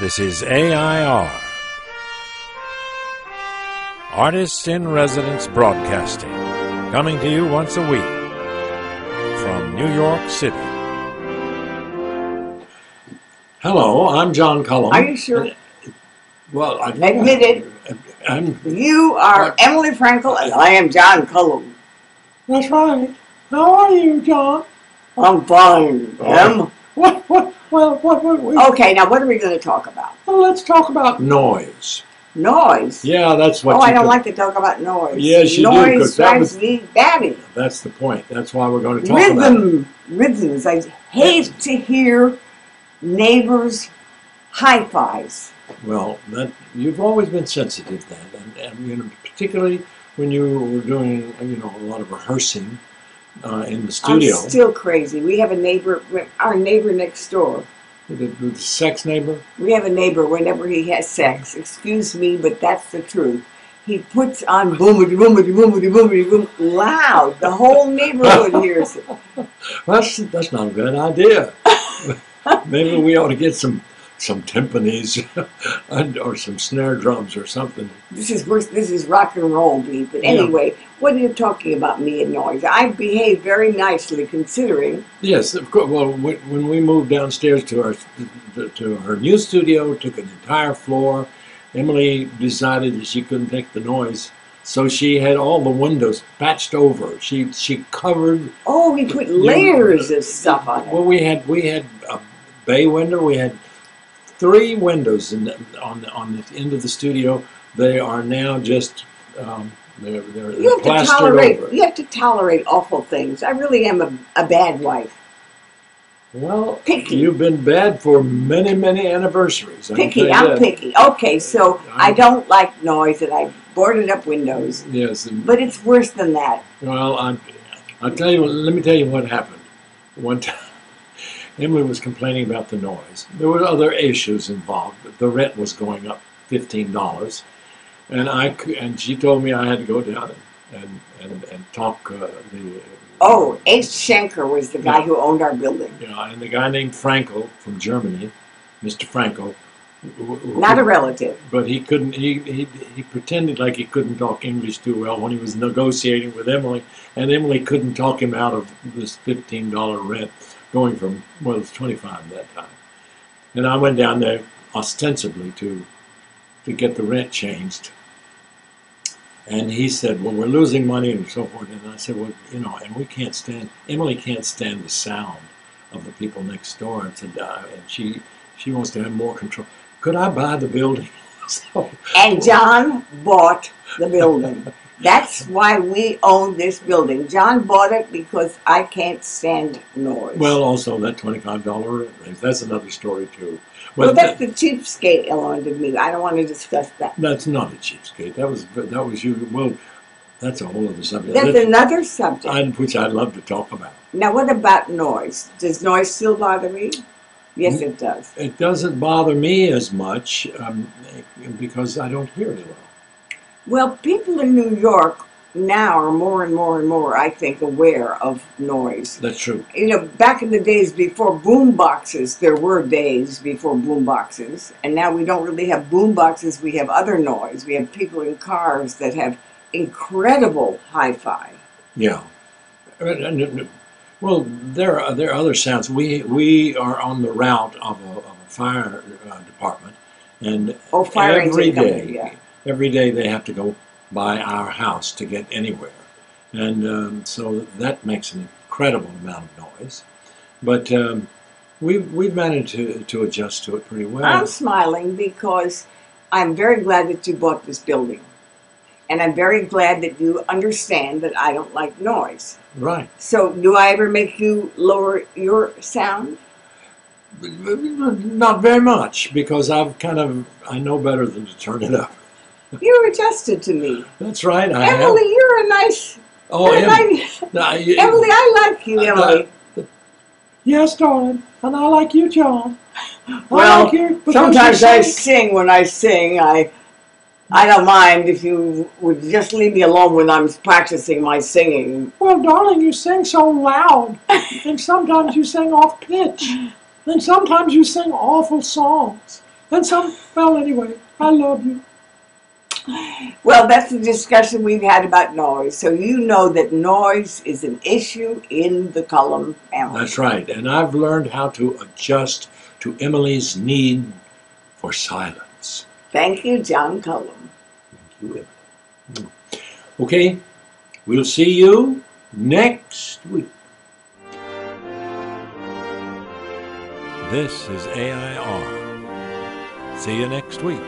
This is AI.R. Artists in Residence Broadcasting, coming to you once a week from New York City. Hello, I'm John Cullums. Are you sure? Well, Admit it. I'm. You are Emily Frankel, and I am John Cullum. That's right. How are you, John? I'm fine, Em. What? Okay, now what are we going to talk about? Well, let's talk about noise. Noise? Yeah, that's what. Oh, I don't like to talk about noise. Yes, you do. Noise drives me batty. That's the point. That's why we're going to talk about Rhythms. I hate to hear neighbors' hi-fis. Well, you've always been sensitive then, and particularly when you were doing a lot of rehearsing in the studio. I'm still crazy. We have a neighbor, our neighbor next door. The sex neighbor? We have a neighbor whenever he has sex. Excuse me, but that's the truth. He puts on boomity, boomity, boomity, boomity, boom, loud. The whole neighborhood hears it. That's not a bad idea. Maybe we ought to get some timpanis or some snare drums or something. This is rock and roll beat. But anyway, What are you talking about, me and noise? I behave very nicely considering. Yes, of course. Well, when we moved downstairs to her new studio, took an entire floor, Emily decided that she couldn't take the noise, so she had all the windows patched over. She covered. Oh, we put layers of stuff on it. Well, we had a bay window. We had 3 windows on the end of the studio. They are now just they're plastered over. You have to tolerate awful things. I really am a bad wife. Well, picky. You've been bad for many anniversaries. Picky. I'm picky. Okay, so I don't like noise, and I boarded up windows. Yes, but it's worse than that. Well, I'll tell you. Let me tell you what happened. One time, Emily was complaining about the noise. There were other issues involved. The rent was going up $15, and she told me I had to go down and talk Oh, H. Schenker was the guy who owned our building. Yeah, and the guy named Frankel from Germany, Mr. Frankel. Not a relative. But he couldn't. He pretended like he couldn't talk English too well when he was negotiating with Emily, and Emily couldn't talk him out of this $15 rent, going from, well, it was $25 at that time. And I went down there ostensibly to get the rent changed. And he said, well, we're losing money and so forth. And I said, well, and Emily can't stand the sound of the people next door. And said, and she wants to have more control. Could I buy the building? And John bought the building. That's why we own this building. John bought it because I can't stand noise. Well, also that $25 rent raise, that's another story too. Well, that's the cheapskate element of me. I don't want to discuss that. That's not a cheapskate. That was you. Well, that's a whole other subject. That's another subject. Which I'd love to talk about. Now, what about noise? Does noise still bother me? Yes, it does. It doesn't bother me as much because I don't hear it well. Well, people in New York now are more and more, I think, aware of noise. That's true. Back in the days before boom boxes, there were days before boom boxes, and now we don't really have boom boxes, we have other noise. We have people in cars that have incredible hi-fi. Yeah. Well, there are other sounds. We are on the route of a fire department, and every day they have to go by our house to get anywhere, and so that makes an incredible amount of noise. But we've managed to adjust to it pretty well. I'm smiling because I'm very glad that you bought this building, and I'm very glad that you understand that I don't like noise. Right. So, do I ever make you lower your sound? Not very much, because I know better than to turn it up. You're adjusted to me. That's right. Emily, you're a nice. Emily, I like you, Emily. Yes, darling, and I like you, John. Well, sometimes I sing when I sing. I don't mind if you would just leave me alone when I'm practicing my singing. Well, darling, you sing so loud, and sometimes you sing off pitch, and sometimes you sing awful songs. And some, well, anyway, I love you. Well, that's the discussion we've had about noise. So you know that noise is an issue in the Cullum family. That's right. And I've learned how to adjust to Emily's need for silence. Thank you, John Cullum. Thank you, Emily. Okay, we'll see you next week. This is AI.R. See you next week.